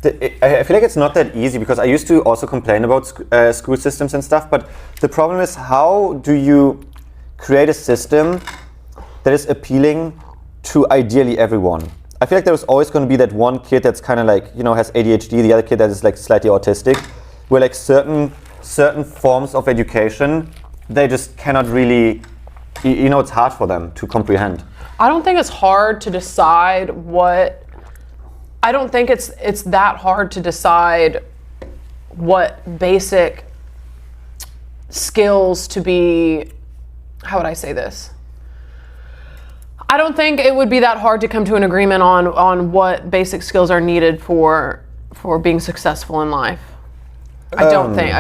I feel like it's not that easy because I used to also complain about school systems and stuff, but the problem is, how do you create a system that is appealing to ideally everyone? I feel like there's always going to be that one kid that's kind of like, has ADHD, the other kid that is like slightly autistic, where like certain forms of education, they just cannot really, it's hard for them to comprehend. I don't think it's hard to decide I don't think it's that hard to decide what basic skills to be, how would I say this? I don't think it would be that hard to come to an agreement on what basic skills are needed for being successful in life. I don't think,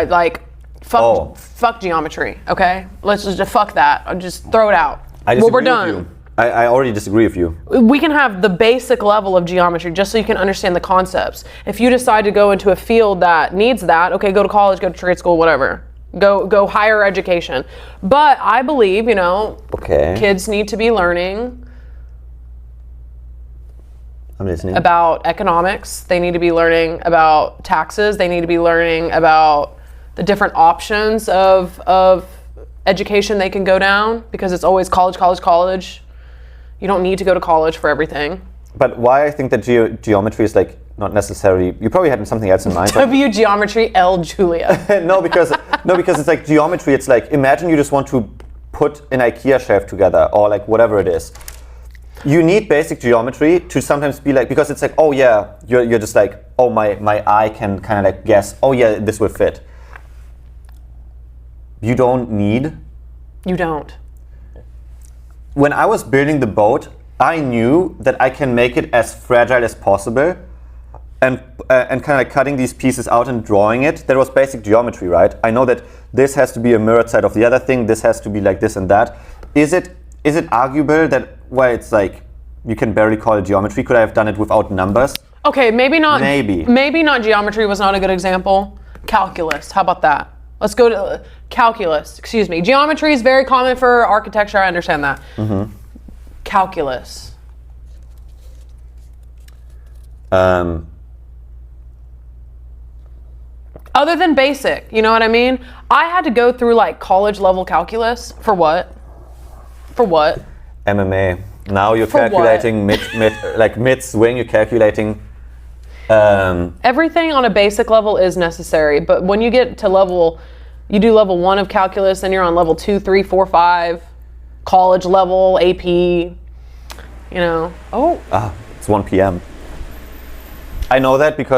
fuck geometry, okay? Let's just fuck that. I'll just throw it out. We're done. I already disagree with you. We can have the basic level of geometry just so you can understand the concepts. If you decide to go into a field that needs that, okay, go to college, go to trade school, whatever. Go higher education. But I believe, kids need to be learning about economics. They need to be learning about taxes. They need to be learning about the different options of education they can go down, because it's always college, college, college. You don't need to go to college for everything. But why I think that geometry is like not necessarily, you probably had something else in mind. W geometry, L Julia. no, because it's like geometry, it's like, imagine you just want to put an IKEA shelf together or like whatever it is. You need basic geometry to sometimes be like, because it's like, oh yeah, you're just like, oh my eye can kind of like guess, oh yeah, this will fit. You don't. When I was building the boat, I knew that I can make it as fragile as possible, and kind of like cutting these pieces out and drawing it. That was basic geometry, right? I know that this has to be a mirrored side of the other thing. This has to be like this and that. Is it arguable that, well, it's like you can barely call it geometry? Could I have done it without numbers? Okay, maybe not. Maybe not geometry was not a good example. Calculus. How about that? Let's go to calculus. Excuse me. Geometry is very common for architecture. I understand that. Mm-hmm. Calculus. Other than basic, you know what I mean? I had to go through like college level calculus. For what? MMA. Now you're calculating mid swing. You're calculating. Everything on a basic level is necessary, but when you get to you do level 1 of calculus, then you're on level 2, 3, 4, 5, college level, AP, It's 1 p.m. I know that because